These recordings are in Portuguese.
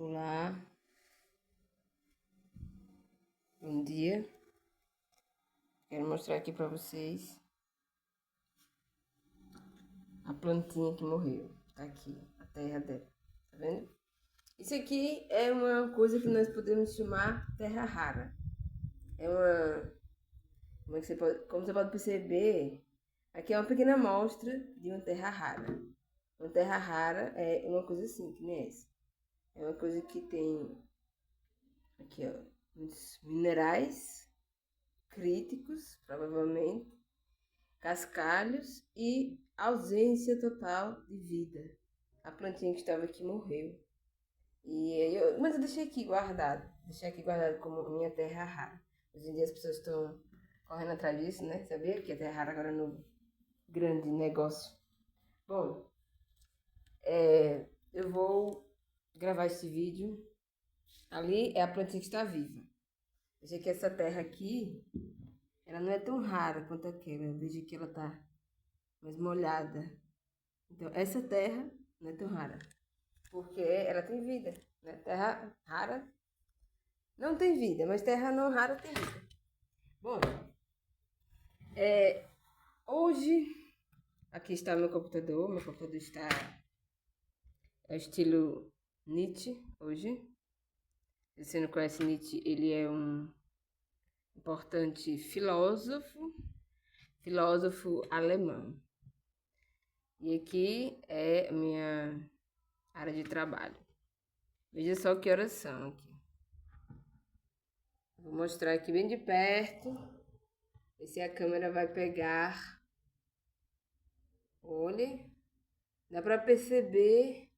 Olá, bom dia. Quero mostrar aqui pra vocês a plantinha que morreu. Tá aqui, a terra dela, tá vendo? Isso aqui é uma coisa que nós podemos chamar terra rara. É uma, como você pode perceber, aqui é uma pequena amostra de uma terra rara. Uma terra rara é uma coisa assim, que nem essa. É uma coisa que tem aqui, ó, muitos minerais críticos, provavelmente, cascalhos e ausência total de vida. A plantinha que estava aqui morreu. Mas eu deixei aqui guardado como minha terra rara. Hoje em dia as pessoas estão correndo atrás disso, né? Sabia que a terra rara agora é no grande negócio. Bom, eu vou gravar esse vídeo. Ali é a plantinha que está viva. Veja que essa terra aqui, ela não é tão rara quanto aquela. Veja que ela tá mais molhada. Então, essa terra não é tão rara, porque ela tem vida, né? Terra rara não tem vida, mas terra não rara tem vida. Bom, hoje, aqui está meu computador está estilo Nietzsche, hoje. Se você não conhece Nietzsche, ele é um importante filósofo alemão. E aqui é minha área de trabalho. Veja só que horas são aqui. Vou mostrar aqui bem de perto. Ver se a câmera vai pegar. Olha. Dá pra perceber.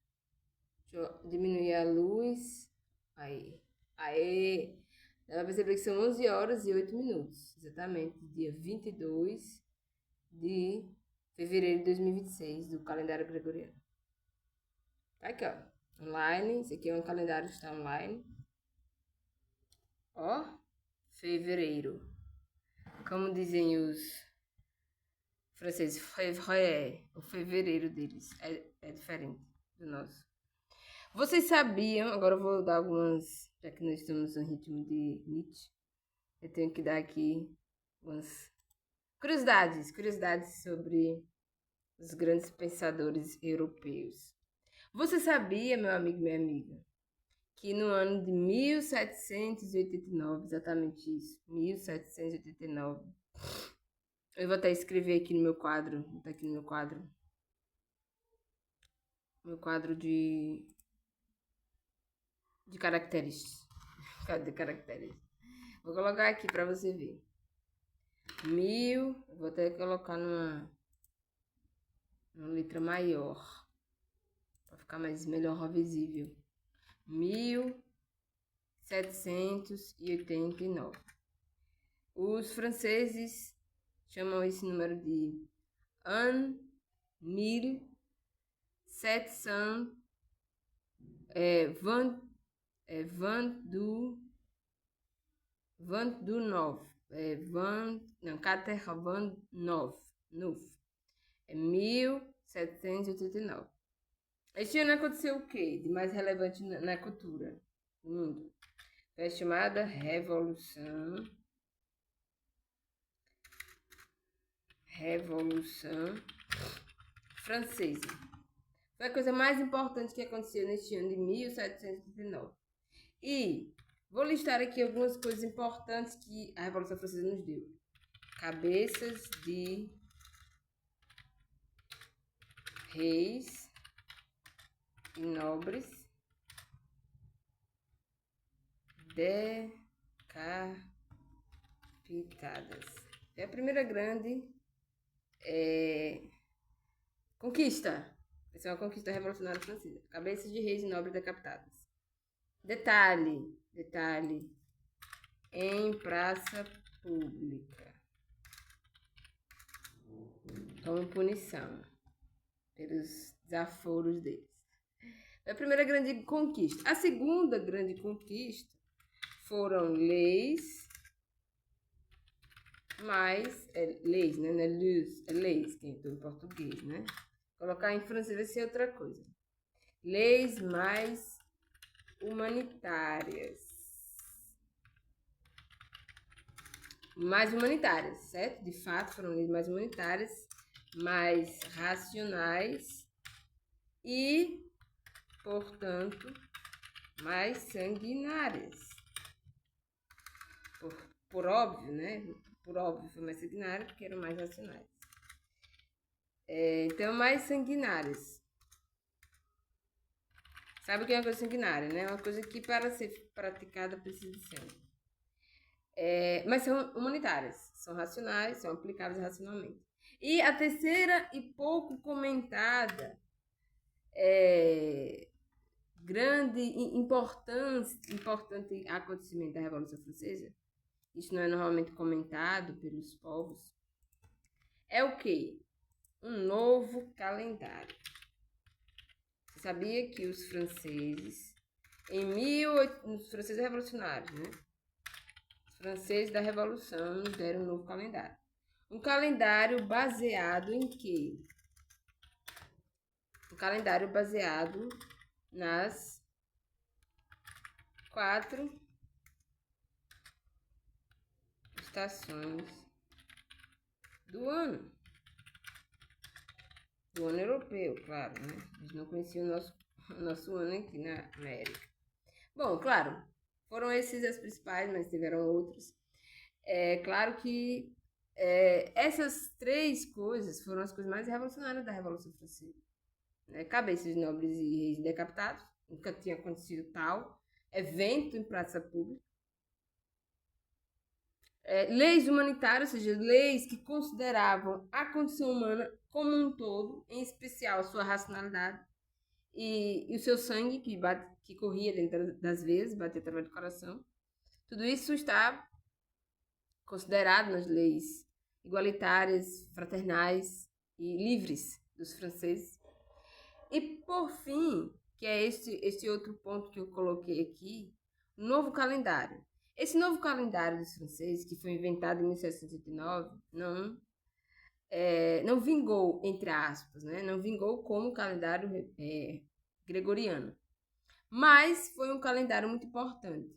Deixa eu diminuir a luz. Aí. Aê! Dá pra perceber que são 11 horas e 8 minutos. Exatamente. Dia 22 de fevereiro de 2026 do calendário gregoriano. Tá aqui, ó. Online. Esse aqui é um calendário que está online. Ó. Fevereiro. Como dizem os franceses, o fevereiro deles é diferente do nosso. Vocês sabiam, agora eu vou dar algumas, já que nós estamos no ritmo de Nietzsche, eu tenho que dar aqui algumas curiosidades sobre os grandes pensadores europeus. Você sabia, meu amigo e minha amiga, que no ano de 1789, exatamente isso, 1789, eu vou até escrever aqui no meu quadro, tá aqui no meu quadro de caracteres. Cadê caracteres? Vou colocar aqui pra você ver. Vou até colocar numa letra maior, pra ficar melhor visível. 1789. Os franceses chamam esse número de An 1700 29. 89. É 1789. Este ano aconteceu o quê de mais relevante na cultura do mundo? É chamada Revolução Francesa. Foi a coisa mais importante que aconteceu neste ano de 1789. E vou listar aqui algumas coisas importantes que a Revolução Francesa nos deu. Cabeças de reis e nobres decapitadas. É a primeira grande conquista. Essa é uma conquista revolucionária francesa. Cabeças de reis e nobres decapitadas. Detalhe, em praça pública, como punição pelos desaforos deles. É a primeira grande conquista. A segunda grande conquista foram leis, leis, né? Não é luz, é leis, que é em português, né? Colocar em francês vai ser outra coisa. Leis mais humanitárias. Mais humanitárias, certo? De fato, foram leis mais humanitárias, mais racionais e, portanto, mais sanguinárias. Por óbvio, né? Por óbvio, foi mais sanguinário porque eram mais racionais. Então, mais sanguinárias. Sabe o que é uma coisa sanguinária, né? Uma coisa que para ser praticada precisa de sangue. Mas são humanitárias, são racionais, são aplicáveis racionalmente. E a terceira e pouco comentada, grande importante acontecimento da Revolução Francesa, isso não é normalmente comentado pelos povos, é o quê? Um novo calendário. Você sabia que os franceses, os franceses revolucionários, né? Os franceses da Revolução nos deram um novo calendário. Um calendário baseado em quê? Um calendário baseado nas 4 estações do ano. Do ano europeu, claro, né? Eles não conheciam o nosso ano aqui na América. Bom, claro, foram esses as principais, mas tiveram outros. É claro que essas 3 coisas foram as coisas mais revolucionárias da Revolução Francesa. Cabeças de nobres e reis decapitados, nunca tinha acontecido tal evento em praça pública. Leis humanitárias, ou seja, leis que consideravam a condição humana como um todo, em especial a sua racionalidade e o seu sangue que corria dentro das veias, batia através do coração. Tudo isso está considerado nas leis igualitárias, fraternais e livres dos franceses. E por fim, que é este outro ponto que eu coloquei aqui, o novo calendário. Esse novo calendário dos franceses, que foi inventado em 1789, não vingou, entre aspas, né? Não vingou como calendário gregoriano. Mas foi um calendário muito importante.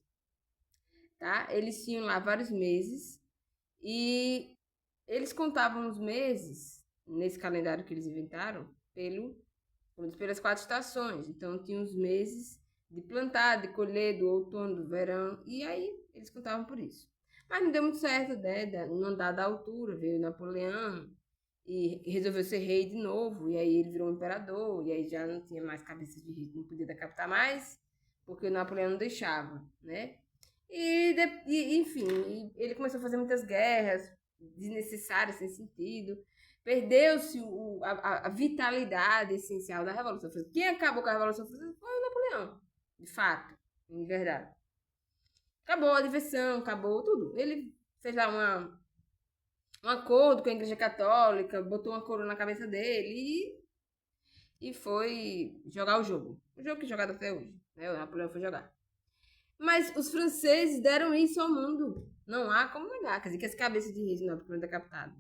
Tá? Eles tinham lá vários meses e eles contavam os meses, nesse calendário que eles inventaram, pelas 4 estações. Então, tinha os meses de plantar, de colher, do outono, do verão, e aí eles contavam por isso. Mas não deu muito certo, né? Numa dada altura, veio Napoleão e resolveu ser rei de novo, e aí ele virou um imperador, e aí já não tinha mais cabeça de rei, não podia decapitar mais, porque o Napoleão não deixava, né? Enfim, ele começou a fazer muitas guerras desnecessárias, sem sentido. Perdeu-se a vitalidade essencial da Revolução Francesa. Quem acabou com a Revolução Francesa foi o Napoleão, de fato, em verdade. Acabou a diversão, acabou tudo. Ele fez lá um acordo com a Igreja Católica, botou uma coroa na cabeça dele e foi jogar o jogo. O jogo que é jogado até hoje, né? O Napoleão foi jogar. Mas os franceses deram isso ao mundo. Não há como negar. Quer dizer, que as cabeças de reis não foram decapitadas.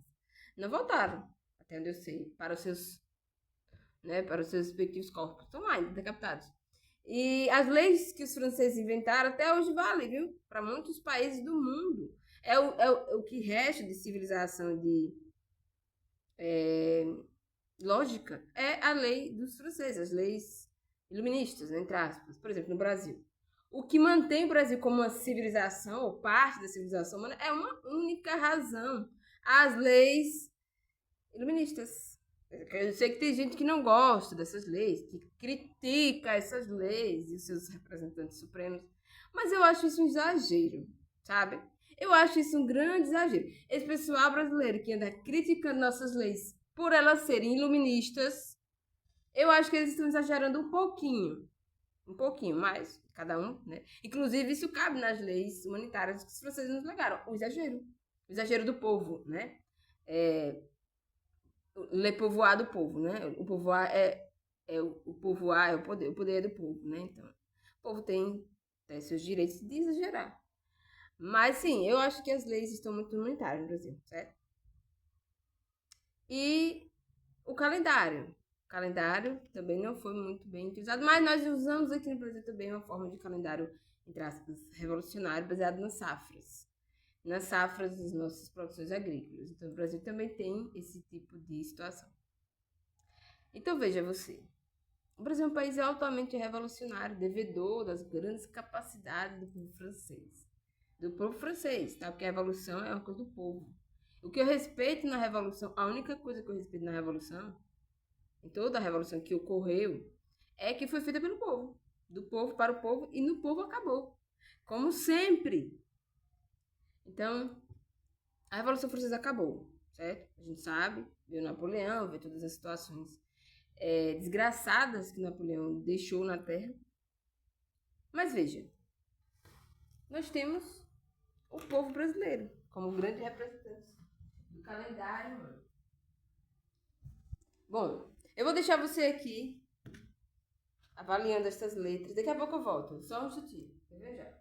Não voltaram, até onde eu sei, para os seus respectivos corpos. Estão lá ainda decapitados. E as leis que os franceses inventaram até hoje valem, viu? Para muitos países do mundo. É o que resta de civilização de lógica é a lei dos franceses, as leis iluministas, entre aspas. Por exemplo, no Brasil. O que mantém o Brasil como uma civilização, ou parte da civilização humana, é uma única razão: as leis iluministas. Eu sei que tem gente que não gosta dessas leis, que critica essas leis e os seus representantes supremos, mas eu acho isso um exagero, sabe? Eu acho isso um grande exagero. Esse pessoal brasileiro que anda criticando nossas leis por elas serem iluministas, eu acho que eles estão exagerando um pouquinho, mas cada um, né? Inclusive, isso cabe nas leis humanitárias que os franceses nos legaram. O exagero do povo, né? Le pouvoir do povo, né? O pouvoir o pouvoir é o poder é do povo, né? Então, o povo tem seus direitos de exagerar. Mas, sim, eu acho que as leis estão muito humanitárias no Brasil, certo? E o calendário. calendário também não foi muito bem utilizado, mas nós usamos aqui no Brasil também uma forma de calendário, entre aspas, revolucionário, baseado nas safras das nossas produções agrícolas. Então, o Brasil também tem esse tipo de situação. Então, veja você. O Brasil é um país altamente revolucionário, devedor das grandes capacidades do povo francês. Do povo francês, tá? Porque a revolução é uma coisa do povo. O que eu respeito na revolução, a única coisa que eu respeito na revolução, em toda a revolução que ocorreu, é que foi feita pelo povo. Do povo para o povo e no povo acabou. Como sempre. Então, a Revolução Francesa acabou, certo? A gente sabe, viu Napoleão, viu todas as situações desgraçadas que Napoleão deixou na Terra. Mas veja, nós temos o povo brasileiro como grande representante do calendário, mano. Bom, eu vou deixar você aqui avaliando estas letras. Daqui a pouco eu volto, só um minutinho. Quer ver já?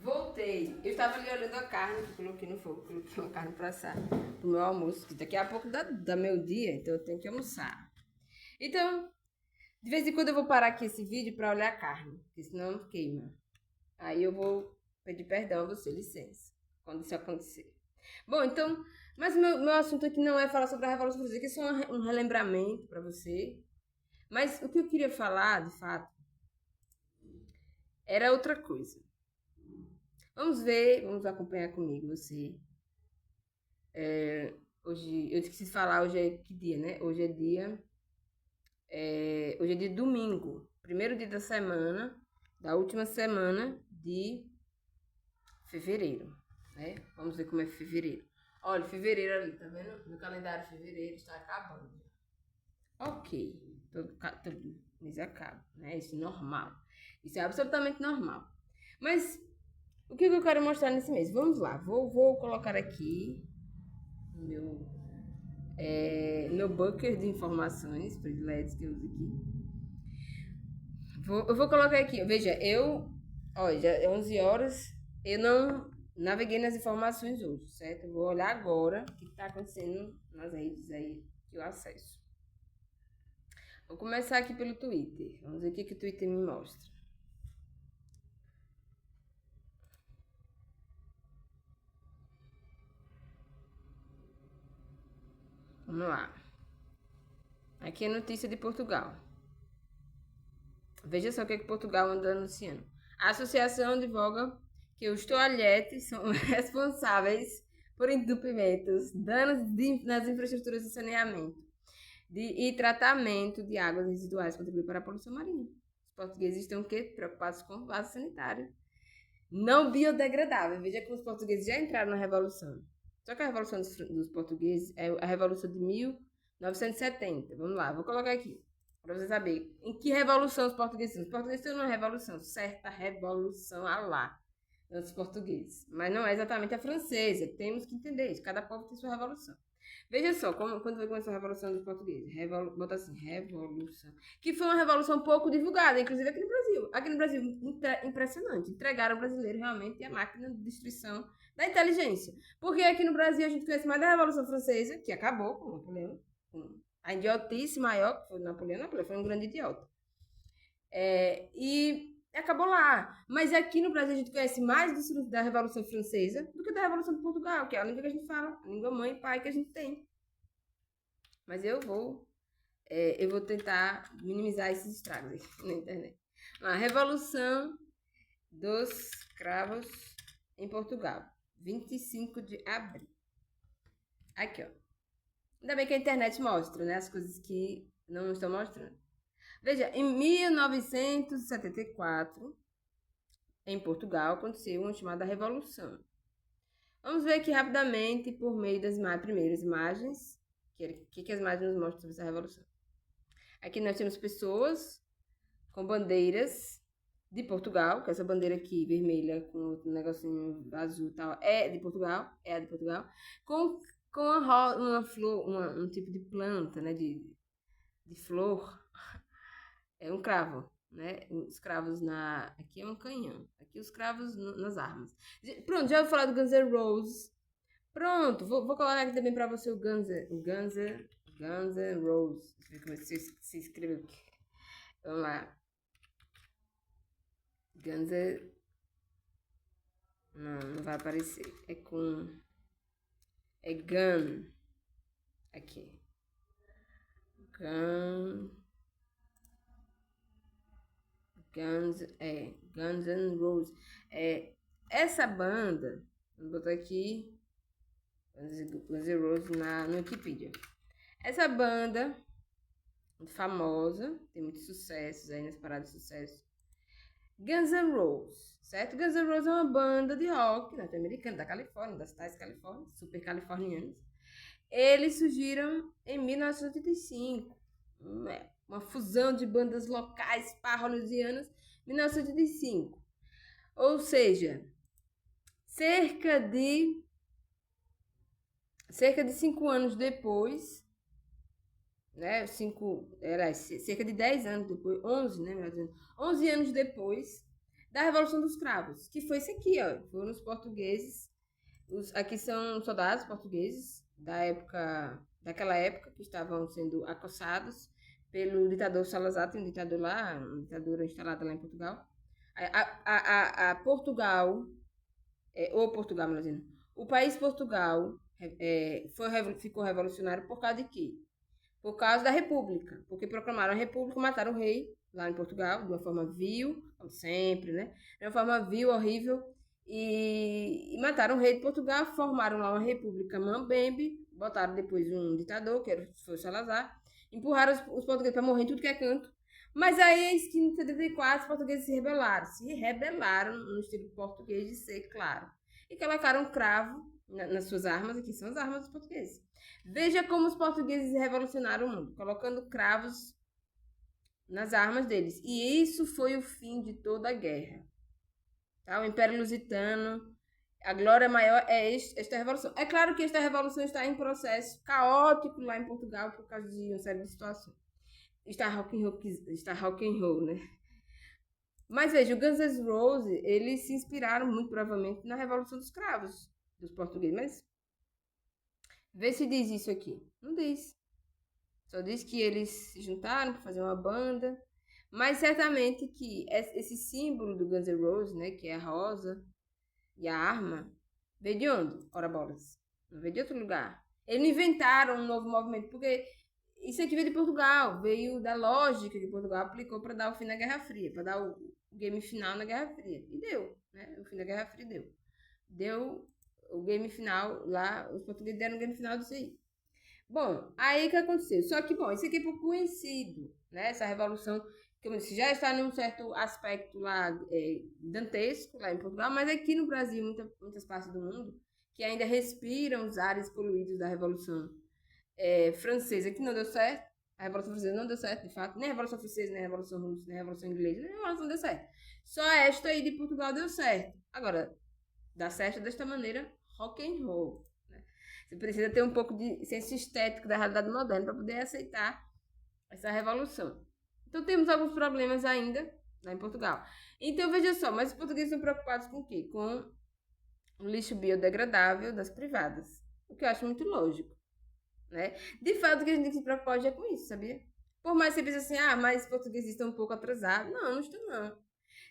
Voltei. Eu estava ali olhando a carne que coloquei no fogo. Coloquei uma carne para assar pro meu almoço, que daqui a pouco dá meu dia, então eu tenho que almoçar. Então, de vez em quando eu vou parar aqui esse vídeo para olhar a carne, porque senão queima. Aí eu vou pedir perdão a você, licença, quando isso acontecer. Bom, então, mas meu assunto aqui não é falar sobre a Revolução Francesa, que é só um relembramento para você. Mas o que eu queria falar, de fato, era outra coisa. Vamos ver, vamos acompanhar comigo você. Hoje, eu esqueci de falar, hoje é que dia, né? Hoje é dia domingo, primeiro dia da semana, da última semana de fevereiro, né? Vamos ver como é fevereiro. Olha, fevereiro ali, tá vendo? No calendário fevereiro está acabando. Ok, todo mês acaba, né? Isso é normal. Isso é absolutamente normal. Mas o que eu quero mostrar nesse mês? Vamos lá, vou colocar aqui no meu bunker de informações privilégios que eu uso aqui. Eu vou colocar aqui, veja, olha, já é 11 horas, eu não naveguei nas informações hoje, certo? Eu vou olhar agora o que está acontecendo nas redes aí que eu acesso. Vou começar aqui pelo Twitter, vamos ver o que o Twitter me mostra. Vamos lá. Aqui é notícia de Portugal. Veja só o que Portugal anda anunciando. A associação divulga que os toalhetes são responsáveis por entupimentos, danos nas infraestruturas de saneamento e tratamento de águas residuais, contribuem para a poluição marinha. Os portugueses estão o quê? Preocupados com o vaso sanitário não biodegradável. Veja que os portugueses já entraram na revolução. Só que a revolução dos portugueses é a revolução de 1970. Vamos lá, vou colocar aqui para você saber em que revolução os portugueses estão. Os portugueses estão numa revolução, certa revolução a lá, dos portugueses. Mas não é exatamente a francesa, temos que entender isso. Cada povo tem sua revolução. Veja só, quando começou a Revolução dos Portugueses, bota assim, revolução, que foi uma revolução pouco divulgada, inclusive aqui no Brasil. Aqui no Brasil, impressionante, entregaram ao brasileiro realmente a máquina de destruição da inteligência. Porque aqui no Brasil a gente conhece mais da Revolução Francesa, que acabou com Napoleão, com a idiotice maior, que foi Napoleão foi um grande idiota. E acabou lá. Mas aqui no Brasil a gente conhece mais da Revolução Francesa do que da Revolução de Portugal, que é a língua que a gente fala, a língua mãe e pai que a gente tem. Mas eu vou tentar minimizar esses estragos aqui na internet. A Revolução dos Cravos em Portugal, 25 de abril. Aqui, ó. Ainda bem que a internet mostra, né? As coisas que não estão mostrando. Veja, em 1974, em Portugal, aconteceu uma chamada Revolução. Vamos ver aqui rapidamente, por meio das primeiras imagens, que as imagens nos mostram sobre essa revolução. Aqui nós temos pessoas com bandeiras de Portugal, que essa bandeira aqui, vermelha, com um negocinho azul e tal, é de Portugal, com com uma flor, um tipo de planta, né, de flor, é um cravo, né? Os cravos aqui é um canhão, aqui os cravos nas armas. Pronto, já vou falar do Guns N' Roses. Pronto, vou colocar aqui também pra você o Guns N' Roses. Deixa eu ver como se escreveu aqui. Vamos lá. Guns N'... Não vai aparecer. É com... É Gun. Aqui. Guns N' Roses. Essa banda, vou botar aqui Guns N' Roses no Wikipedia. Essa banda famosa, tem muitos sucessos aí nas paradas de sucesso. Guns N' Roses, certo? Guns N' Roses é uma banda de rock norte-americana, da Califórnia, das tais Califórnia, super californianas. Eles surgiram em 1985, uma fusão de bandas locais parrolusianas, 1985. Ou seja, cerca de 5 anos depois, né, cerca de 10 anos depois, 11, né, melhor dizendo, 11 anos depois da Revolução dos Cravos, que foi isso aqui, ó, foram os portugueses, aqui são soldados portugueses daquela época, que estavam sendo acossados pelo ditador Salazar, tem um ditador lá, uma ditadura instalada lá em Portugal. Portugal, melhor dizendo, o país Portugal ficou revolucionário por causa de quê? Por causa da República, porque proclamaram a República, mataram o rei lá em Portugal, de uma forma vil, como sempre, né? De uma forma vil, horrível, e mataram o rei de Portugal, formaram lá uma República Mambembe, botaram depois um ditador, que foi o Salazar, empurraram os portugueses para morrer em tudo que é canto. Mas aí, em 1574, os portugueses se rebelaram no estilo português de ser, claro, e colocaram um cravo nas suas armas, aqui são as armas dos portugueses. Veja como os portugueses revolucionaram o mundo, colocando cravos nas armas deles. E isso foi o fim de toda a guerra. Tá? O Império Lusitano, a glória maior é esta revolução. É claro que esta revolução está em processo caótico lá em Portugal por causa de uma série de situações. Está rock and roll, né? Mas veja, o Guns N' Roses, eles se inspiraram muito provavelmente na Revolução dos Cravos, dos portugueses, mas vê se diz isso aqui. Não diz. Só diz que eles se juntaram para fazer uma banda. Mas certamente que esse símbolo do Guns N' Roses, né, que é a rosa e a arma, veio de onde? Ora bolas. Não veio de outro lugar. Eles não inventaram um novo movimento, porque isso aqui veio de Portugal. Veio da lógica que Portugal aplicou para dar o fim da Guerra Fria, para dar o game final na Guerra Fria. E deu, né? O fim da Guerra Fria deu. Deu o game final lá, os portugueses deram o game final disso aí. Bom, aí o que aconteceu? Só que, bom, isso aqui é pouco conhecido, né? Essa revolução, como eu disse, já está num certo aspecto lá dantesco, lá em Portugal, mas aqui no Brasil, muitas partes do mundo, que ainda respiram os ares poluídos da Revolução Francesa, que não deu certo. A Revolução Francesa não deu certo, de fato. Nem a Revolução Francesa, nem a Revolução Russa, nem a Revolução Inglesa, nem a Revolução deu certo. Só esta aí de Portugal deu certo. Agora, dá certo desta maneira rock and roll. Né? Você precisa ter um pouco de senso estético da realidade moderna para poder aceitar essa revolução. Então temos alguns problemas ainda lá em Portugal. Então veja só, mas os portugueses estão preocupados com o quê? Com o lixo biodegradável das privadas. O que eu acho muito lógico. Né? De fato, o que a gente tem que se preocupar hoje é com isso, sabia? Por mais que você pense assim, mas os portugueses estão um pouco atrasados. Não estão não.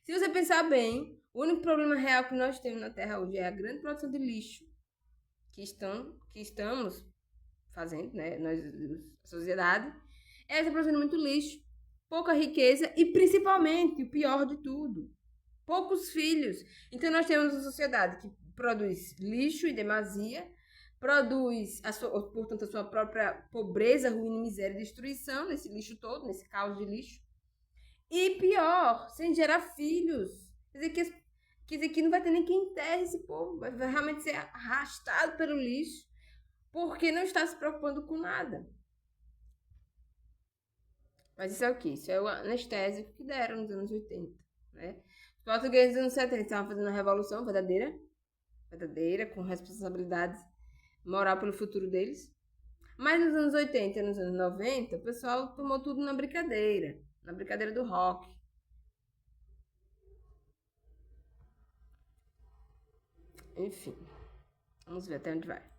Se você pensar bem, o único problema real que nós temos na Terra hoje é a grande produção de lixo que estamos fazendo, né? Nós, a sociedade, está produzindo muito lixo, pouca riqueza e, principalmente, o pior de tudo, poucos filhos. Então, nós temos uma sociedade que produz lixo e demasia, produz, portanto, a sua própria pobreza, ruína, miséria e destruição nesse lixo todo, nesse caos de lixo. E pior, sem gerar filhos. Quer dizer que não vai ter nem quem enterre esse povo. Vai realmente ser arrastado pelo lixo. Porque não está se preocupando com nada. Mas isso é o quê? Isso é o anestésico que deram nos anos 80. Né? Os portugueses nos anos 70 estavam fazendo uma revolução verdadeira, com responsabilidades moral pelo futuro deles. Mas nos anos 80 e nos anos 90, o pessoal tomou tudo na brincadeira do rock. Enfim, vamos ver até onde vai.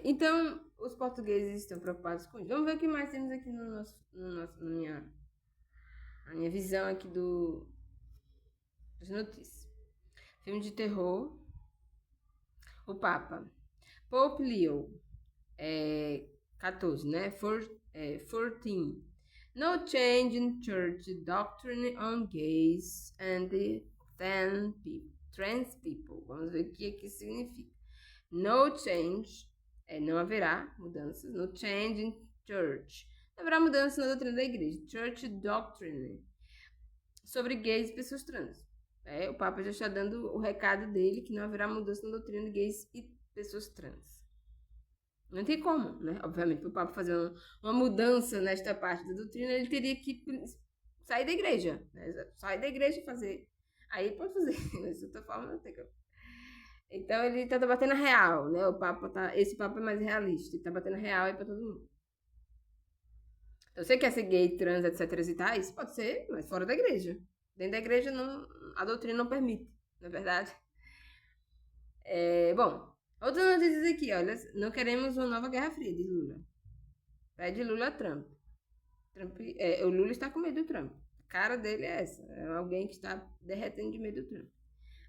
Então, os portugueses estão preocupados com isso. Vamos ver o que mais temos aqui na minha visão aqui das notícias. Filme de terror. O Papa. Pope Leo. 14, né? 14. No change in church doctrine on gays and trans people. Vamos ver o que aqui significa. No change, não haverá mudanças. No change in church. Não haverá mudança na doutrina da igreja. Church doctrine. Sobre gays e pessoas trans. O Papa já está dando o recado dele que não haverá mudança na doutrina de gays e pessoas trans. Não tem como, né? Obviamente, para o Papa fazer uma mudança nesta parte da doutrina, ele teria que sair da igreja. Né? Sair da igreja e fazer. Aí pode fazer, mas de outra forma não tem como. Então ele está batendo real, né? Esse Papa é mais realista, ele está batendo real aí para todo mundo. Então, você quer ser gay, trans, etc e tais? Pode ser, mas fora da igreja. Dentro da igreja a doutrina não permite, não é verdade? Bom, outras notícias aqui, olha. Não queremos uma nova Guerra Fria, diz Lula. Pede Lula a Trump. O Lula está com medo do Trump. A cara dele é essa. É alguém que está derretendo de medo do Trump.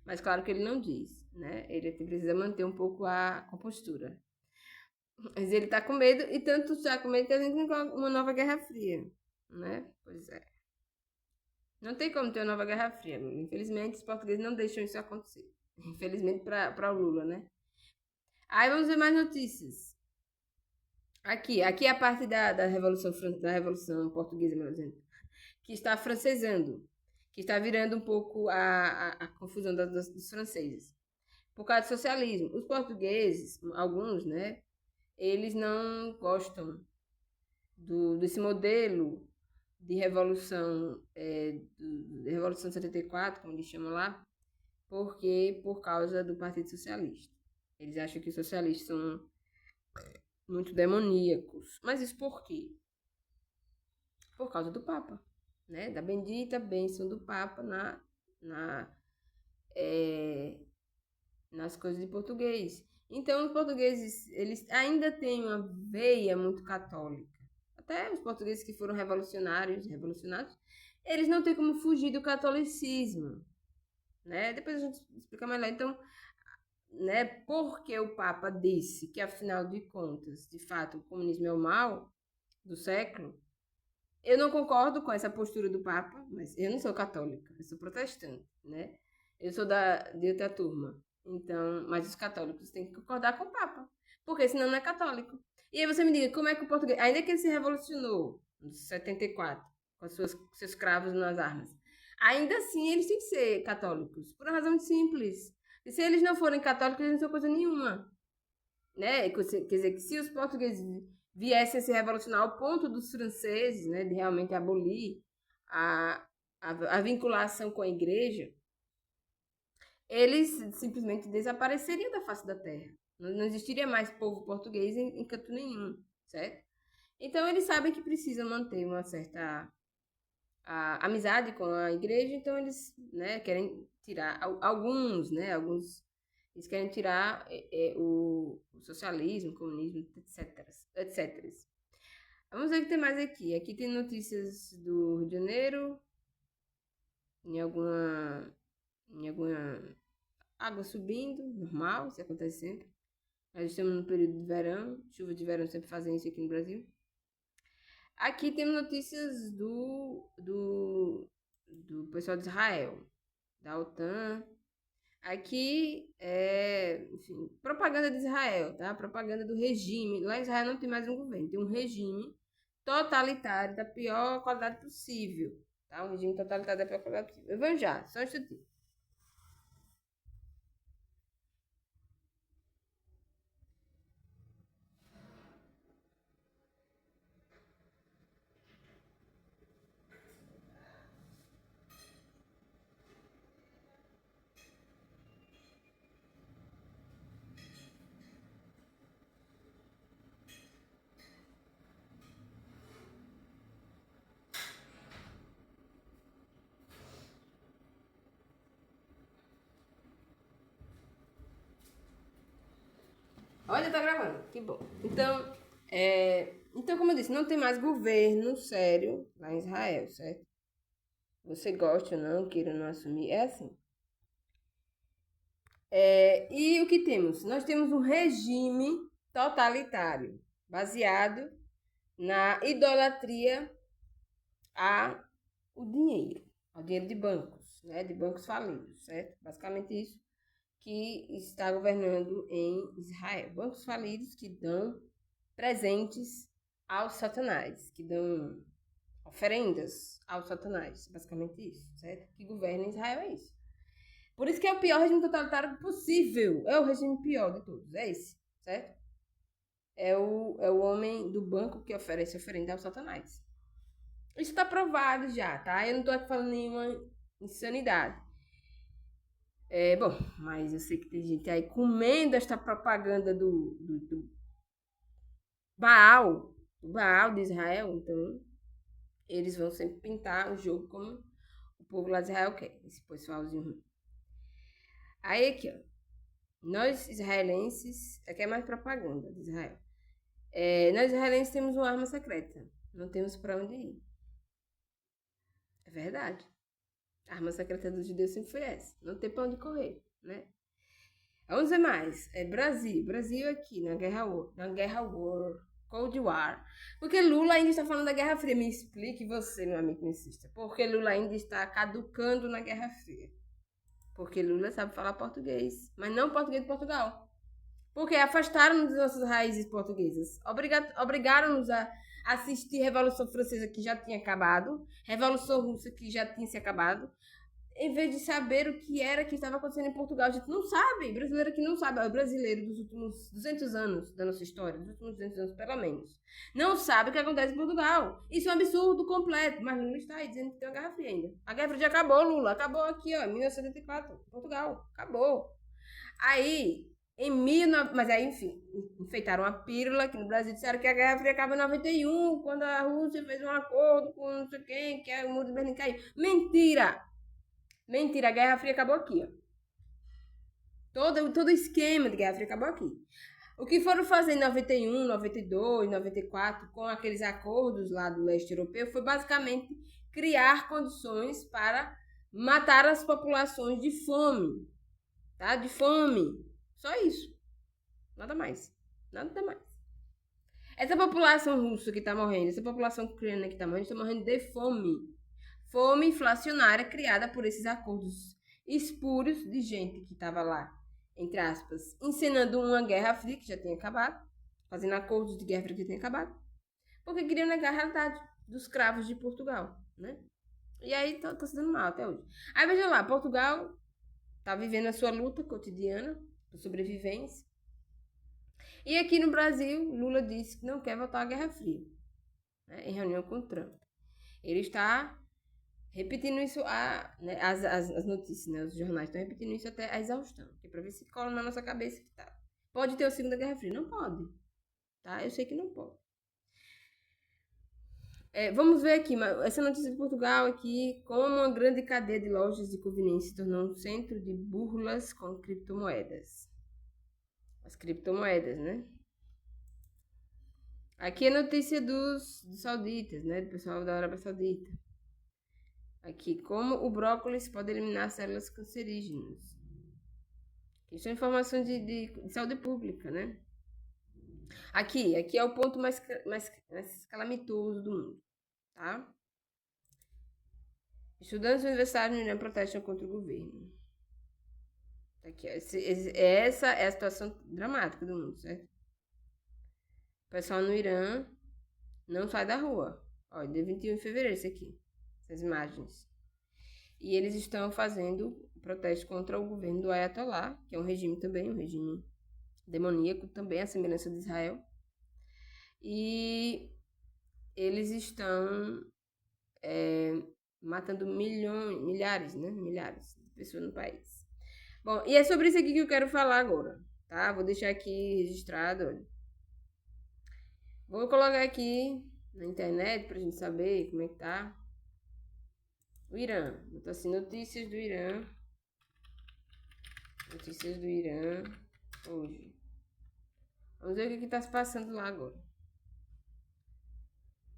Mas claro que ele não diz, né? Ele precisa manter um pouco a compostura. Mas ele está com medo, e tanto está com medo que a gente tem uma nova Guerra Fria, né? Pois é. Não tem como ter uma nova Guerra Fria. Infelizmente, os portugueses não deixam isso acontecer. Infelizmente para o Lula, né? Aí vamos ver mais notícias. Aqui é a parte da Revolução Portuguesa, melhor dizendo, que está francesando, que está virando um pouco a confusão dos franceses. Por causa do socialismo. Os portugueses, alguns, né, eles não gostam desse modelo de revolução, de Revolução de 74, como eles chamam lá, por causa do Partido Socialista. Eles acham que os socialistas são muito demoníacos. Mas isso por quê? Por causa do Papa, né? Da bendita bênção do Papa nas coisas de português. Então, os portugueses, eles ainda têm uma veia muito católica. Até os portugueses que foram revolucionários, eles não têm como fugir do catolicismo, né? Depois a gente explica melhor. Então, né, porque o Papa disse que, afinal de contas, de fato, o comunismo é o mal do século, eu não concordo com essa postura do Papa, mas eu não sou católica, eu sou protestante, né? Eu sou de outra turma. Então, mas os católicos têm que concordar com o Papa, porque senão não é católico. E aí você me diga, como é que o português, ainda que ele se revolucionou em 74, com seus cravos nas armas, ainda assim eles têm que ser católicos, por uma razão muito simples. E se eles não forem católicos, eles não são coisa nenhuma. Né? Quer dizer, que se os portugueses viessem a se revolucionar ao ponto dos franceses, né, de realmente abolir a vinculação com a igreja, eles simplesmente desapareceriam da face da terra. Não existiria mais povo português em canto nenhum, certo? Então, eles sabem que precisam manter uma certa amizade com a igreja, então eles, né, querem tirar alguns, eles querem tirar o socialismo, o comunismo, etc. Vamos ver o que tem mais aqui. Aqui tem notícias do Rio de Janeiro, em alguma água subindo, normal, isso acontece sempre. Nós estamos no período de verão, chuva de verão sempre fazem isso aqui no Brasil. Aqui temos notícias do pessoal de Israel, da OTAN. Aqui enfim, propaganda de Israel, tá? Propaganda do regime. Lá em Israel não tem mais um governo, tem um regime totalitário da pior qualidade possível, tá? Um regime totalitário da pior qualidade possível. Eu vou já, só um instantinho. Olha, tá gravando. Que bom. Então, como eu disse, não tem mais governo sério lá em Israel, certo? Você gosta ou não, queira ou não assumir, é assim. E o que temos? Nós temos um regime totalitário, baseado na idolatria ao dinheiro de bancos, né? De bancos falidos, certo? Basicamente isso que está governando em Israel. Bancos falidos que dão presentes aos satanás, que dão oferendas aos satanás, basicamente isso, certo? Que governa Israel é isso. Por isso que é o pior regime totalitário possível, é o regime pior de todos, é esse, certo? É o homem do banco que oferece oferenda aos satanás. Isso está provado já, tá? Eu não estou aqui falando nenhuma insanidade. Bom, mas eu sei que tem gente aí comendo esta propaganda do Baal, do Baal de Israel, então eles vão sempre pintar o jogo como o povo lá de Israel quer, esse pessoalzinho ruim. Aí aqui, ó, nós israelenses, aqui é mais propaganda de Israel, nós israelenses temos uma arma secreta, não temos para onde ir. É verdade. A arma secreta dos judeus sempre foi essa, não tem para onde correr, né? Vamos ver mais. Brasil aqui, na Guerra War, Cold War. Porque Lula ainda está falando da Guerra Fria. Me explique você, meu amigo insista. Porque Lula ainda está caducando na Guerra Fria. Porque Lula sabe falar português, mas não português de Portugal. Porque afastaram-nos das nossas raízes portuguesas. Obrigaram-nos a assistir Revolução Francesa, que já tinha acabado. Revolução Russa, que já tinha se acabado. Em vez de saber o que era que estava acontecendo em Portugal. A gente não sabe, brasileiro aqui não sabe, o brasileiro dos últimos 200 anos da nossa história, dos últimos 200 anos pelo menos, não sabe o que acontece em Portugal. Isso é um absurdo completo, mas Lula está aí dizendo que tem uma Guerra Fria ainda. A Guerra Fria já acabou, Lula, acabou aqui, ó, em 1974, Portugal, acabou. Aí, mas aí, enfim, enfeitaram a pílula aqui no Brasil, disseram que a Guerra Fria acaba em 91, quando a Rússia fez um acordo com não sei quem, que o muro de Berlim caiu. Mentira! Mentira, a Guerra Fria acabou aqui, ó. Todo o esquema de Guerra Fria acabou aqui. O que foram fazer em 91, 92, 94, com aqueles acordos lá do leste europeu, foi basicamente criar condições para matar as populações de fome. Tá? De fome. Só isso. Nada mais. Nada mais. Essa população russa que está morrendo, essa população ucraniana que está morrendo de fome. Fome inflacionária criada por esses acordos espúrios de gente que estava lá, entre aspas, encenando uma guerra fria que já tinha acabado, fazendo acordos de guerra fria que já tinha acabado, porque queriam negar a realidade dos cravos de Portugal, né? E aí tá se dando mal até hoje. Aí veja lá, Portugal tá vivendo a sua luta cotidiana por sobrevivência. E aqui no Brasil, Lula disse que não quer voltar à Guerra Fria, né, em reunião com Trump. Ele está repetindo isso, né, as notícias, né, os jornais estão repetindo isso até a exaustão, que é para ver se cola na nossa cabeça que tá. Pode ter a Segunda Guerra Fria? Não pode, tá? Eu sei que não pode. Vamos ver aqui, essa notícia de Portugal aqui, como uma grande cadeia de lojas de conveniência se tornou um centro de burlas com criptomoedas. As criptomoedas, né? Aqui é notícia dos sauditas, né? Do pessoal da Arábia Saudita. Aqui, como o brócolis pode eliminar células cancerígenas. Isso é informação de saúde pública, né? Aqui é o ponto mais calamitoso do mundo, tá? Estudantes universitários no Irã protestam contra o governo. Aqui, essa é a situação dramática do mundo, certo? O pessoal no Irã não sai da rua. Olha, dia 21 de fevereiro, isso aqui. Essas imagens. E eles estão fazendo protesto contra o governo do Ayatollah, que é um regime também, um regime demoníaco também, a semelhança de Israel. E eles estão matando milhares de pessoas no país. Bom, e é sobre isso aqui que eu quero falar agora, tá? Vou deixar aqui registrado, olha. Vou colocar aqui na internet pra gente saber como é que tá. O Irã. Botar assim, notícias do Irã. Notícias do Irã hoje. Vamos ver o que está se passando lá agora.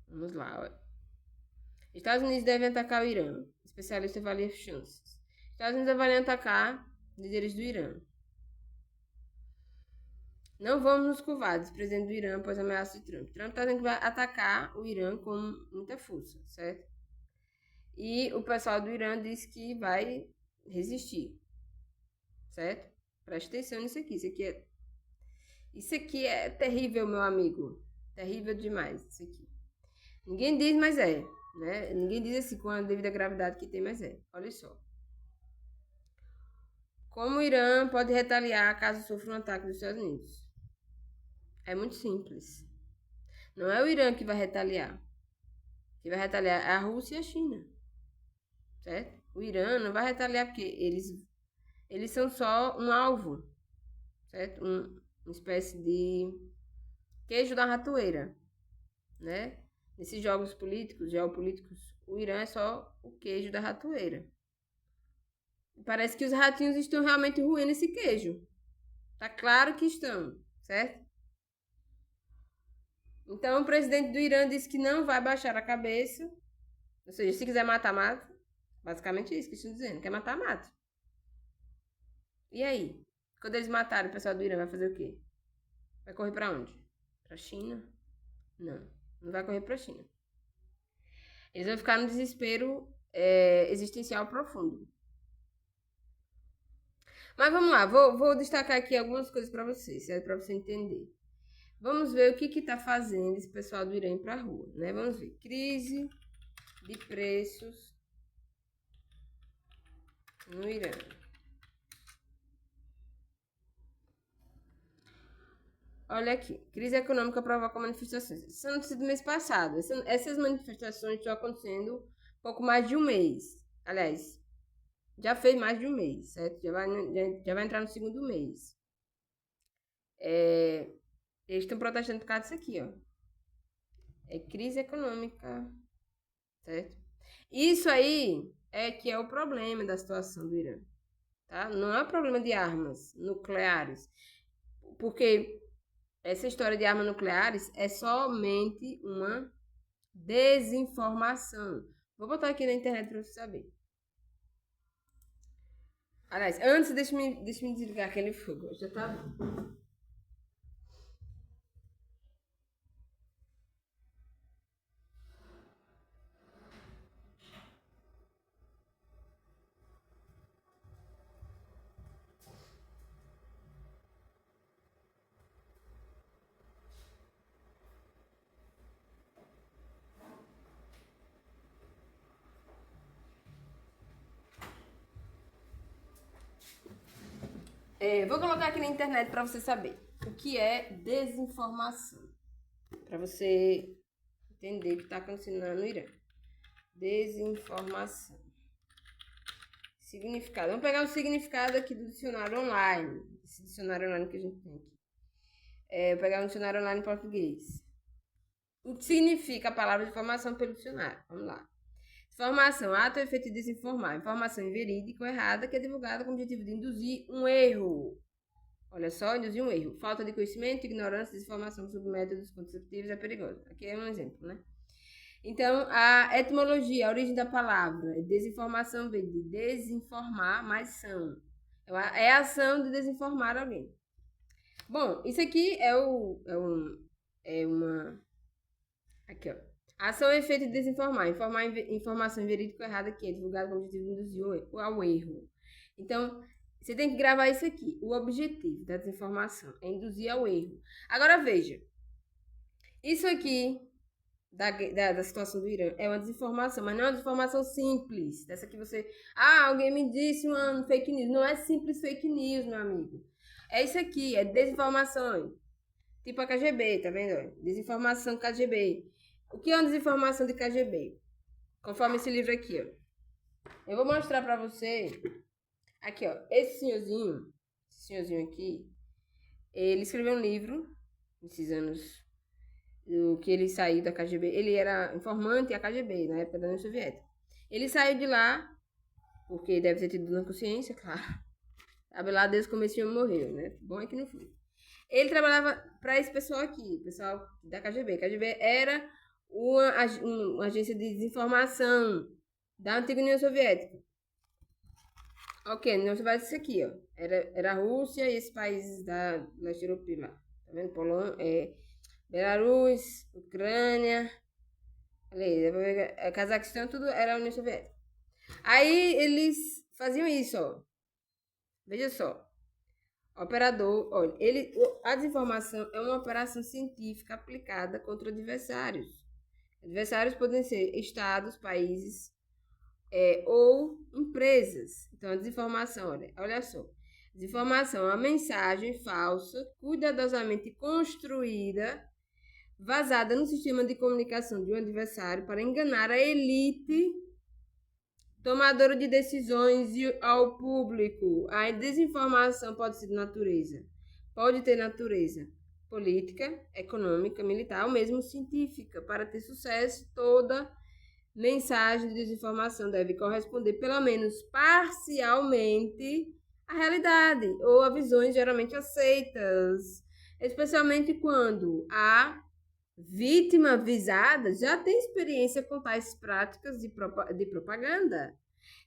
Vamos lá, olha. Estados Unidos devem atacar o Irã. Especialista avalia as chances. Estados Unidos avaliam atacar líderes do Irã. Não vamos nos curvar, diz o presidente do Irã após a ameaça de Trump. Trump está dizendo que vai atacar o Irã com muita força, certo? E o pessoal do Irã diz que vai resistir, certo? Preste atenção nisso aqui. Isso aqui é terrível, meu amigo. Terrível demais, isso aqui. Ninguém diz, mas é, né? Ninguém diz assim com a devida gravidade que tem, mas é. Olha só. Como o Irã pode retaliar caso sofra um ataque dos Estados Unidos? É muito simples. Não é o Irã que vai retaliar. Quem vai retaliar é a Rússia e a China. Certo? O Irã não vai retaliar porque eles são só um alvo. Certo? Uma espécie de queijo da ratoeira. Né? Nesses jogos políticos, geopolíticos, o Irã é só o queijo da ratoeira. Parece que os ratinhos estão realmente roendo esse queijo. Tá claro que estão, certo? Então, o presidente do Irã disse que não vai baixar a cabeça. Ou seja, se quiser matar, mata. Basicamente isso que estão dizendo. Quer matar, mata. E aí? Quando eles matarem o pessoal do Irã, vai fazer o quê? Vai correr pra onde? Pra China? Não. Não vai correr pra China. Eles vão ficar no desespero existencial profundo. Mas vamos lá. Vou destacar aqui algumas coisas pra vocês, certo? Pra você entender. Vamos ver o que está fazendo esse pessoal do Irã ir para a rua, né? Vamos ver. Crise de preços no Irã. Olha aqui. Crise econômica provoca manifestações. Isso é notícia do mês passado. Essas manifestações estão acontecendo pouco mais de um mês. Aliás, já fez mais de um mês, certo? Já vai entrar no segundo mês. Eles estão protestando por causa disso aqui, ó. É crise econômica, certo? Isso aí é que é o problema da situação do Irã, tá? Não é um problema de armas nucleares, porque essa história de armas nucleares é somente uma desinformação. Vou botar aqui na internet para você saber. Aliás, antes deixa me desligar aquele fogo. Já tá bom. Vou colocar aqui na internet para você saber o que é desinformação. Para você entender o que está acontecendo no Irã. Desinformação. Significado. Vamos pegar o significado aqui do dicionário online. Esse dicionário online que a gente tem aqui. Vou pegar um dicionário online em português. O que significa a palavra informação pelo dicionário? Vamos lá. Informação, ato ou efeito de desinformar. Informação inverídica ou errada que é divulgada com o objetivo de induzir um erro. Olha só, induzir um erro. Falta de conhecimento, ignorância, desinformação sobre métodos contraceptivos é perigosa. Aqui é um exemplo, né? Então, a etimologia, a origem da palavra, desinformação vem de desinformar, mais são. É a ação de desinformar alguém. Bom, isso aqui é uma... Aqui, ó. Ação é efeito de desinformar. Informar informação verídica ou errada que é divulgada com o objetivo de induzir ao erro. Então, você tem que gravar isso aqui. O objetivo da desinformação é induzir ao erro. Agora, veja. Isso aqui da situação do Irã é uma desinformação, mas não é uma desinformação simples. Dessa que você... alguém me disse uma fake news. Não é simples fake news, meu amigo. É isso aqui, é desinformação. Tipo a KGB, tá vendo? Desinformação KGB. O que é uma desinformação de KGB? Conforme esse livro aqui, ó. Eu vou mostrar pra você. Aqui, ó. Esse senhorzinho aqui, ele escreveu um livro nesses anos do que ele saiu da KGB. Ele era informante da KGB, na época da União Soviética. Ele saiu de lá, porque deve ter tido na consciência, claro. Sabe lá, desde o começo morreu, né? Bom é que não foi. Ele trabalhava para esse pessoal aqui, pessoal da KGB. KGB era uma agência de desinformação da antiga União Soviética. Ok, União Soviética isso aqui, ó. Era a Rússia e esses países da leste europeu lá. Tá vendo? Polônia, Belarus, Ucrânia, Cazaquistão, tudo era a União Soviética. Aí eles faziam isso, ó. Veja só. Operador, olha, a desinformação é uma operação científica aplicada contra adversários. Adversários podem ser estados, países ou empresas. Então, a desinformação, olha só. Desinformação é uma mensagem falsa, cuidadosamente construída, vazada no sistema de comunicação de um adversário para enganar a elite tomadora de decisões e ao público. A desinformação pode ser de natureza. Pode ter natureza política, econômica, militar ou mesmo científica. Para ter sucesso, toda mensagem de desinformação deve corresponder, pelo menos parcialmente, à realidade ou a visões geralmente aceitas, especialmente quando a vítima visada já tem experiência com tais práticas de propaganda.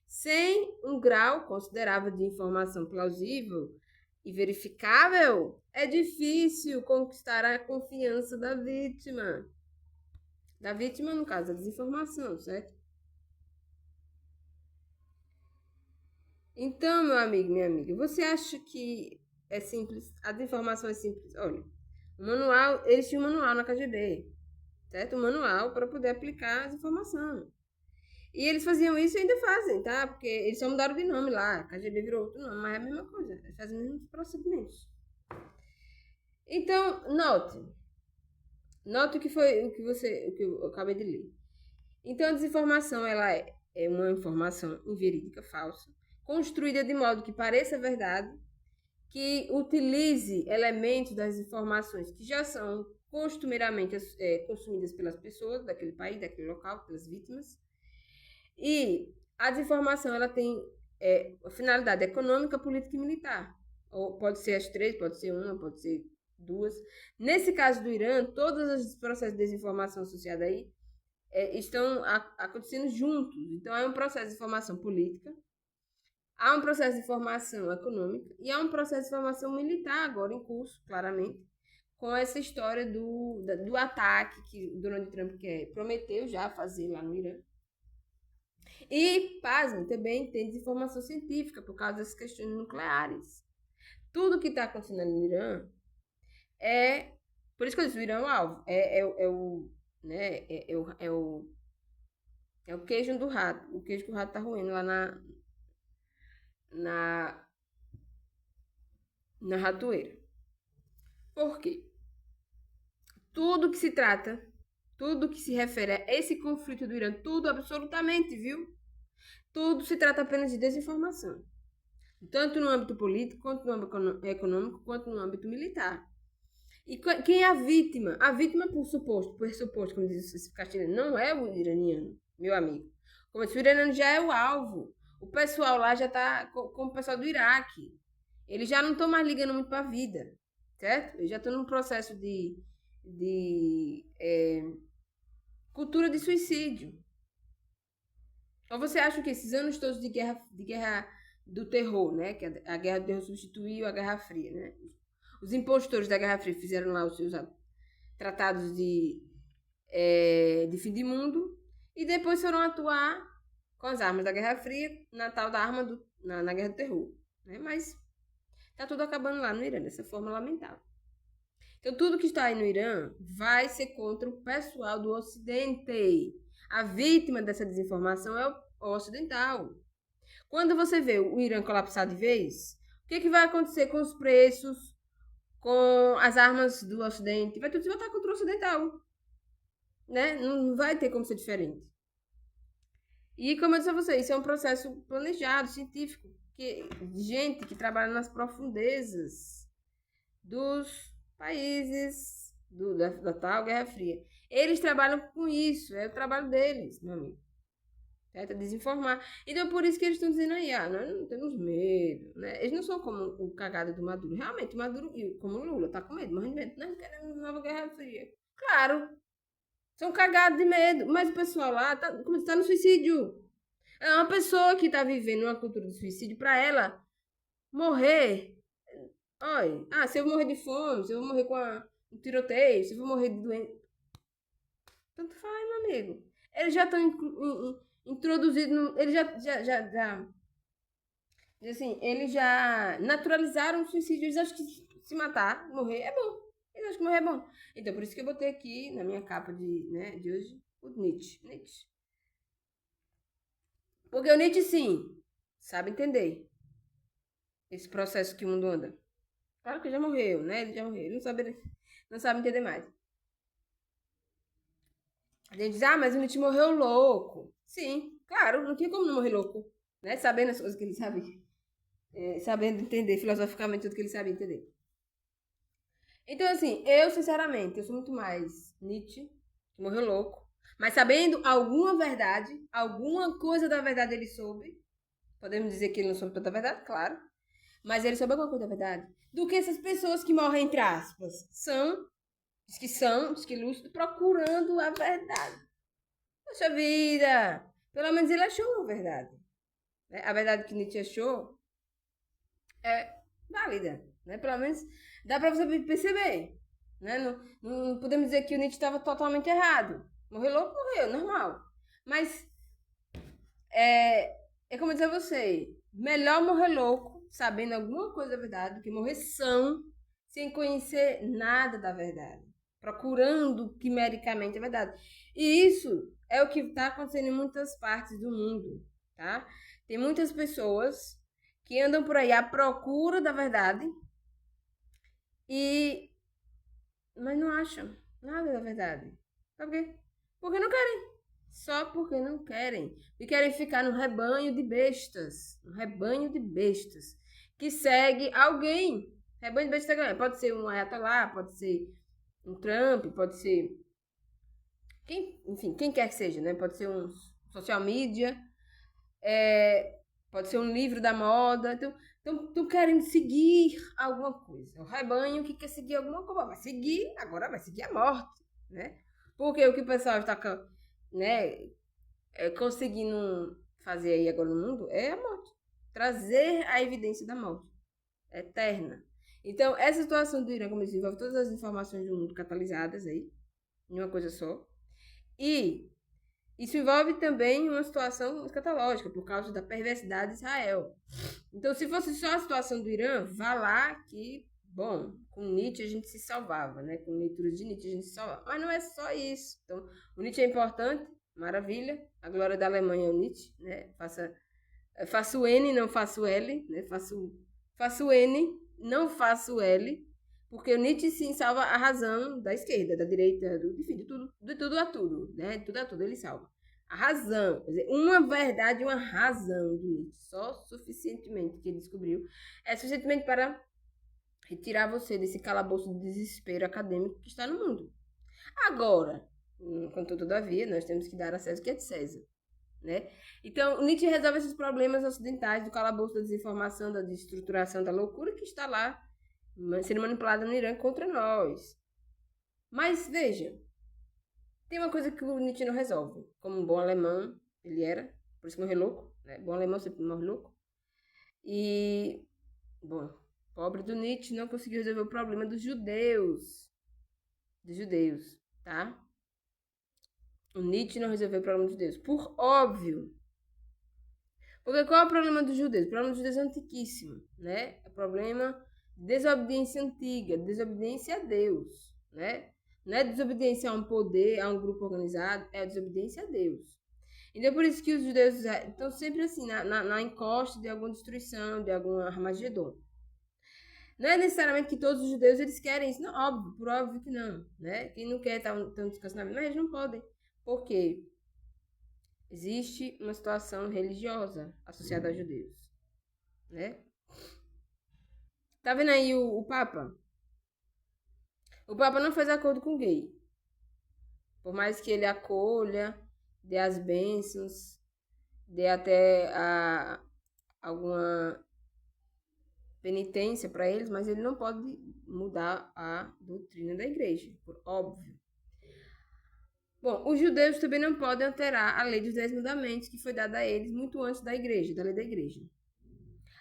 Sem um grau considerável de informação plausível e verificável, é difícil conquistar a confiança da vítima. Da vítima, no caso, da desinformação, certo? Então, meu amigo, minha amiga, você acha que é simples? A desinformação é simples? Olha, o manual, eles tinham um manual na KGB, certo? Um manual para poder aplicar a desinformação. E eles faziam isso e ainda fazem, tá? Porque eles só mudaram de nome lá. A KGB virou outro nome, mas é a mesma coisa. Eles fazem os mesmos procedimentos. Então, note. Note o que foi o que eu acabei de ler. Então, a desinformação ela é uma informação inverídica, falsa, construída de modo que pareça verdade, que utilize elementos das informações que já são costumeiramente consumidas pelas pessoas daquele país, daquele local, pelas vítimas. E a desinformação ela tem finalidade econômica, política e militar. Ou pode ser as três, pode ser uma, pode ser duas. Nesse caso do Irã, todos os processos de desinformação associados aí estão acontecendo juntos. Então, é um processo de informação política, há um processo de formação econômica e há um processo de formação militar agora em curso, claramente, com essa história do ataque que Donald Trump prometeu já fazer lá no Irã. E, pasmem, também tem desinformação científica por causa das questões nucleares. Tudo que está acontecendo ali no Irã por isso que eu disse, o Irã é o alvo. É o queijo do rato. O queijo que o rato tá roendo lá na ratoeira. Por quê? Tudo que se trata, tudo que se refere a esse conflito do Irã, tudo absolutamente, viu? Tudo se trata apenas de desinformação. Tanto no âmbito político, quanto no âmbito econômico, quanto no âmbito militar. E quem é a vítima? A vítima, por suposto, como diz o Castilho, não é o iraniano, meu amigo. Como se o iraniano já é o alvo. O pessoal lá já está como o pessoal do Iraque. Eles já não estão mais ligando muito para a vida, certo? Eles já estão num processo de cultura de suicídio. Então você acha que esses anos todos de guerra do terror, né? Que a guerra do terror substituiu a Guerra Fria, né? Os impostores da Guerra Fria fizeram lá os seus tratados de fim de mundo e depois foram atuar com as armas da Guerra Fria na tal da arma na Guerra do Terror, né? Mas tá tudo acabando lá no Irã, dessa forma lamentável. Então, tudo que está aí no Irã vai ser contra o pessoal do Ocidente. A vítima dessa desinformação é o ocidental. Quando você vê o Irã colapsar de vez, o que vai acontecer com os preços, com as armas do Ocidente? Vai tudo se voltar contra o ocidental. Né? Não vai ter como ser diferente. E, como eu disse a vocês, isso é um processo planejado, científico, de gente que trabalha nas profundezas dos países da tal Guerra Fria. Eles trabalham com isso, é o trabalho deles, meu amigo. certo? Desinformar. Então, por isso que eles estão dizendo aí, nós não temos medo, né? Eles não são como o cagado do Maduro. Realmente, o Maduro, como o Lula, tá com medo, morrendo de medo. Nós não queremos uma nova Guerra Fria. Claro, são cagados de medo, mas o pessoal lá tá no suicídio. É uma pessoa que tá vivendo uma cultura de suicídio, pra ela morrer. Olha, se eu morrer de fome, se eu morrer com um tiroteio, se eu vou morrer de doença. Tanto faz, meu amigo. Eles já estão introduzidos no. Eles já. Assim, eles já naturalizaram o suicídio. Eles acham que se matar, morrer é bom. Eles acham que morrer é bom. Então, por isso que eu botei aqui na minha capa de hoje o Nietzsche. Porque o Nietzsche, sim, sabe entender esse processo que o mundo anda. Claro que já morreu, né? Ele já morreu. Ele não sabe entender mais. A gente diz, mas o Nietzsche morreu louco. Sim, claro, não tinha como não morrer louco. Né? Sabendo as coisas que ele sabe. Sabendo entender filosoficamente tudo que ele sabe entender. Então, assim, eu, sinceramente, eu sou muito mais Nietzsche, que morreu louco. Mas sabendo alguma verdade, alguma coisa da verdade ele soube. Podemos dizer que ele não soube toda a verdade, claro. Mas ele soube alguma coisa da verdade. Do que essas pessoas que morrem, entre aspas, diz que lúcido, procurando a verdade. Poxa vida! Pelo menos ele achou a verdade. Né? A verdade que Nietzsche achou é válida. Né? Pelo menos dá pra você perceber. Né? Não podemos dizer que o Nietzsche estava totalmente errado. Morreu louco, morreu, normal. Mas é como dizer a você, melhor morrer louco, sabendo alguma coisa da verdade, do que morrer são, sem conhecer nada da verdade. Procurando quimericamente a verdade. E isso é o que está acontecendo em muitas partes do mundo, tá? Tem muitas pessoas que andam por aí à procura da verdade mas não acham nada da verdade. Sabe por quê? Porque não querem. Só porque não querem. E querem ficar no rebanho de bestas. Um rebanho de bestas. Que segue alguém. Rebanho de bestas pode ser um Ayatollah, pode ser um Trump, pode ser. Enfim, quem quer que seja, né? Pode ser um social media. Pode ser um livro da moda. Então querem seguir alguma coisa. O rebanho que quer seguir alguma coisa. Vai seguir, agora vai seguir a morte. Né? Porque o que o pessoal está conseguindo fazer aí agora no mundo é a morte. Trazer a evidência da morte. Eterna. Então, essa situação do Irã, como eu desenvolve todas as informações do mundo catalisadas aí, em uma coisa só. E isso envolve também uma situação escatológica, por causa da perversidade de Israel. Então, se fosse só a situação do Irã, vá lá que, bom, com Nietzsche a gente se salvava, né? Com leituras de Nietzsche a gente se salvava. Mas não é só isso. Então, o Nietzsche é importante, maravilha. A glória da Alemanha é o Nietzsche, né? Faço N, não faço L, né? Faço N, não faço L, porque o Nietzsche sim salva a razão da esquerda, da direita, enfim, de tudo a tudo, né? De tudo a tudo ele salva. A razão, quer dizer, uma verdade, uma razão do Nietzsche, só suficientemente que ele descobriu, é suficientemente para retirar você desse calabouço de desespero acadêmico que está no mundo. Agora, contudo, todavia, nós temos que dar a César o que é de César. Né? Então, Nietzsche resolve esses problemas ocidentais do calabouço da desinformação, da desestruturação, da loucura que está lá sendo manipulada no Irã contra nós. Mas, veja, tem uma coisa que o Nietzsche não resolve. Como um bom alemão, ele era, por isso morre louco, né? Bom alemão sempre morre louco. E, bom, pobre do Nietzsche não conseguiu resolver o problema dos judeus. Tá? O Nietzsche não resolveu o problema dos judeus. Por óbvio. Porque qual é o problema dos judeus? O problema dos judeus é antiquíssimo, né? É o problema de desobediência antiga, desobediência a Deus, né? Não é desobediência a um poder, a um grupo organizado, é a desobediência a Deus. Então, por isso que os judeus estão sempre assim, na encosta de alguma destruição, de algum Armagedon. Não é necessariamente que todos os judeus eles querem isso, não, óbvio, por óbvio que não, né? Quem não quer estar um descanso na vida, mas eles não podem. Por quê? Existe uma situação religiosa associada a judeus, né? Tá vendo aí o Papa? O Papa não fez acordo com o gay. Por mais que ele acolha, dê as bênçãos, dê até alguma penitência para eles, mas ele não pode mudar a doutrina da igreja, por óbvio. Bom, os judeus também não podem alterar a lei dos 10 mandamentos que foi dada a eles muito antes da igreja, da lei da igreja.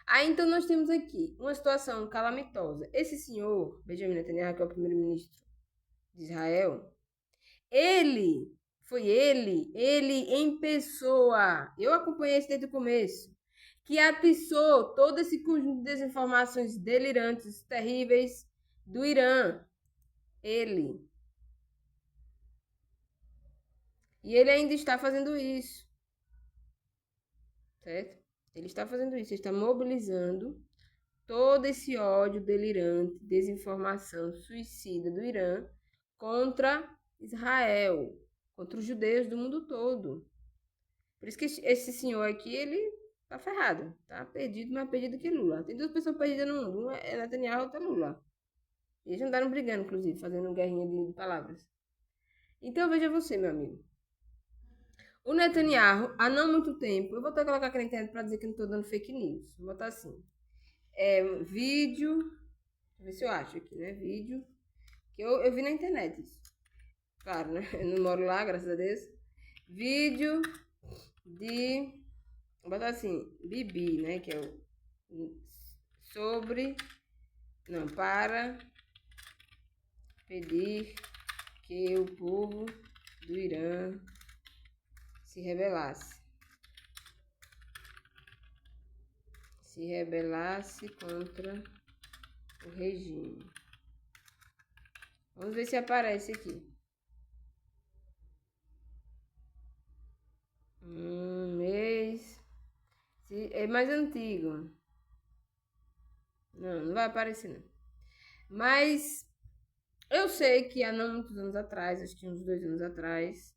Aí então nós temos aqui uma situação calamitosa. Esse senhor, Benjamin Netanyahu, que é o primeiro-ministro de Israel, ele em pessoa, eu acompanhei isso desde o começo, que atiçou todo esse conjunto de desinformações delirantes, terríveis do Irã. Ele. E ele ainda está fazendo isso. Certo? Ele está fazendo isso, ele está mobilizando todo esse ódio delirante, desinformação suicida do Irã contra Israel, contra os judeus do mundo todo. Por isso que esse senhor aqui, ele tá ferrado, tá perdido, mais perdido que Lula. Tem duas pessoas perdidas no mundo, uma é Netanyahu e outra é Lula. Eles andaram brigando, inclusive, fazendo guerrinha de palavras. Então veja você, meu amigo. O Netanyahu, há não muito tempo, eu vou até colocar aqui na internet para dizer que não estou dando fake news. Vou botar assim. Vídeo. Deixa eu ver se eu acho aqui, né? Vídeo. Que eu vi na internet isso. Claro, né? Eu não moro lá, graças a Deus. Vídeo de. Vou botar assim. Bibi, né? Que é o. Sobre. Não, para pedir que o povo do Irã se rebelasse. Se rebelasse contra o regime. Vamos ver se aparece aqui. Mês. É mais antigo. Não vai aparecer não. Mas eu sei que há não muitos anos atrás, acho que uns 2 anos atrás,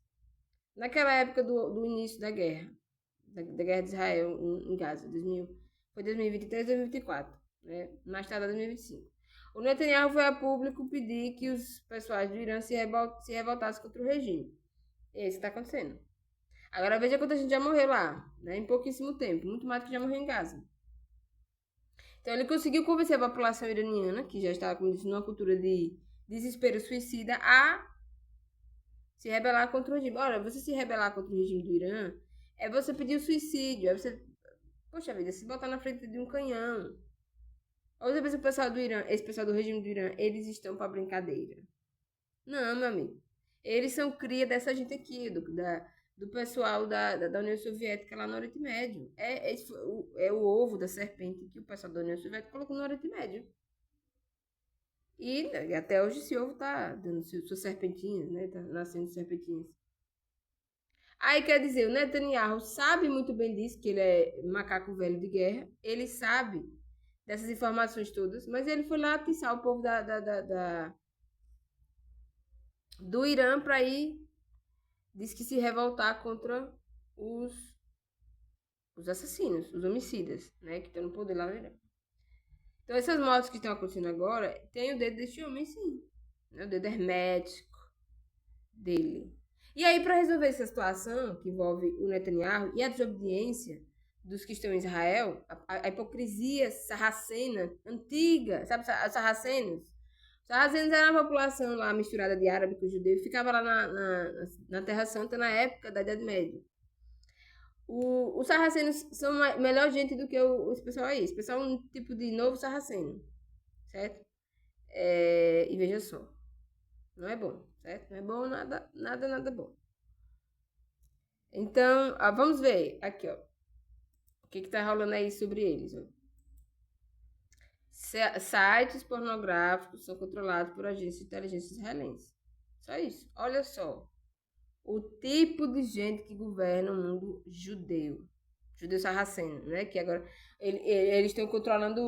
naquela época do início da guerra, da guerra de Israel em Gaza, foi 2023, 2024, né? Mais tarde 2025. O Netanyahu foi a público pedir que os pessoais do Irã se revoltassem contra o regime. E é isso que está acontecendo. Agora veja quanta gente já morreu lá, né? Em pouquíssimo tempo, muito mais do que já morreu em Gaza. Então ele conseguiu convencer a população iraniana, que já estava, como disse, numa cultura de desespero suicida, a se rebelar contra o regime. Olha, você se rebelar contra o regime do Irã é você pedir o suicídio, é você, poxa vida, se botar na frente de um canhão. Outra vez o pessoal do Irã, esse pessoal do regime do Irã, eles estão para brincadeira. Não, meu amigo. Eles são cria dessa gente aqui, do pessoal da União Soviética lá no Oriente Médio. É o ovo da serpente que o pessoal da União Soviética colocou no Oriente Médio. E até hoje esse ovo tá dando suas serpentinhas, né? Tá nascendo serpentinhas. Aí quer dizer, o Netanyahu sabe muito bem disso, que ele é macaco velho de guerra. Ele sabe dessas informações todas, mas ele foi lá atiçar o povo do Irã para ir, diz que se revoltar contra os assassinos, os homicidas, né? Que estão no poder lá no Irã. Então essas mortes que estão acontecendo agora, tem o dedo deste homem, sim. Né? O dedo hermético dele. E aí, para resolver essa situação que envolve o Netanyahu e a desobediência dos que estão em Israel, a hipocrisia sarracena antiga, sabe, os sarracenos? Os sarracenos eram uma população lá misturada de árabe com judeu e ficava lá na Terra Santa na época da Idade Média. Os sarracenos são melhor gente do que esse pessoal aí. Esse pessoal é um tipo de novo sarraceno, certo? E veja só, não é bom, certo? Não é bom nada bom. Então, vamos ver aqui, ó. O que tá rolando aí sobre eles, ó. Sites pornográficos são controlados por agências de inteligência israelense. Só isso. Olha só. O tipo de gente que governa o mundo judeu. Judeu sarraceno, né? Que agora eles estão controlando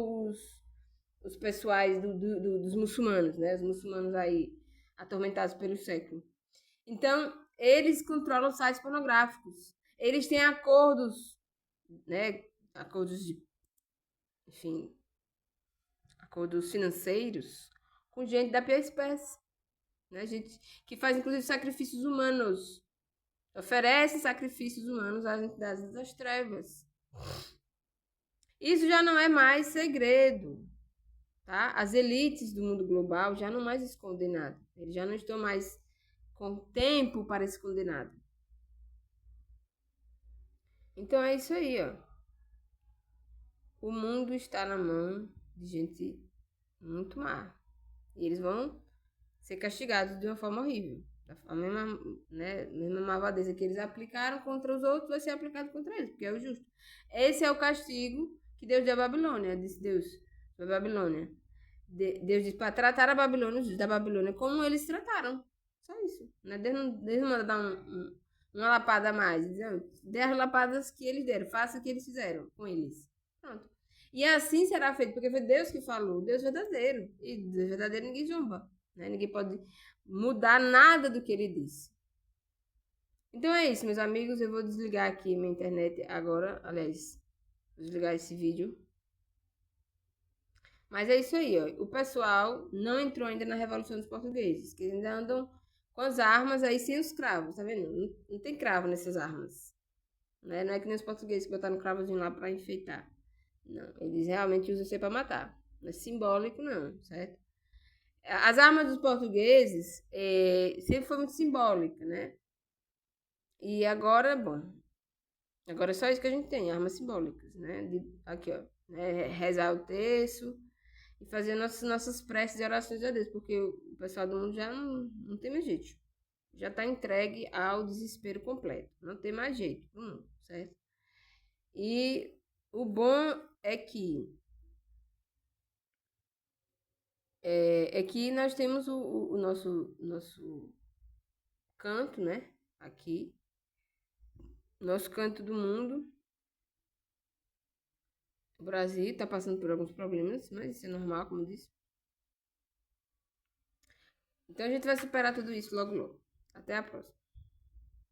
os pessoais dos muçulmanos, né? Os muçulmanos aí atormentados pelo século. Então, eles controlam sites pornográficos. Eles têm acordos, né? Acordos de, enfim, acordos financeiros com gente da pior espécie, né? Gente que faz inclusive sacrifícios humanos Oferece sacrifícios humanos às entidades das trevas. Isso já não é mais segredo, tá? As elites do mundo global já não mais escondem nada. Eles já não estão mais com tempo para esconder nada. Então é isso aí, ó. O mundo está na mão de gente muito má. E eles vão ser castigados de uma forma horrível. A mesma malvadeza que eles aplicaram contra os outros vai ser aplicado contra eles, porque é o justo. Esse é o castigo que Deus deu à Babilônia, disse Deus da Babilônia. Deus disse para tratar a Babilônia, os da Babilônia, como eles trataram. Só isso. Né? Deus não manda dar uma lapada a mais. Dê as lapadas que eles deram, faça o que eles fizeram com eles. Pronto. E assim será feito, porque foi Deus que falou, Deus verdadeiro. E Deus verdadeiro ninguém zomba. Né? Ninguém pode mudar nada do que ele disse. Então é isso, meus amigos. Eu vou desligar aqui minha internet agora. Aliás, vou desligar esse vídeo. Mas é isso aí, ó. O pessoal não entrou ainda na Revolução dos Portugueses, que ainda andam com as armas aí sem os cravos, tá vendo? Não tem cravo nessas armas. Né? Não é que nem os portugueses que botaram cravozinho lá para enfeitar. Não, eles realmente usam isso aí para matar. Não é simbólico, não, certo? As armas dos portugueses sempre foi muito simbólica, né? E agora, bom, agora é só isso que a gente tem, armas simbólicas, né? Aqui, ó, né? Rezar o terço e fazer nossas preces e orações a Deus, porque o pessoal do mundo já não tem mais jeito. Já está entregue ao desespero completo. Não tem mais jeito pro mundo, certo? E o bom é que nós temos o nosso canto, né? Aqui. Nosso canto do mundo. O Brasil está passando por alguns problemas, mas isso é normal, como eu disse. Então a gente vai superar tudo isso logo, logo. Até a próxima.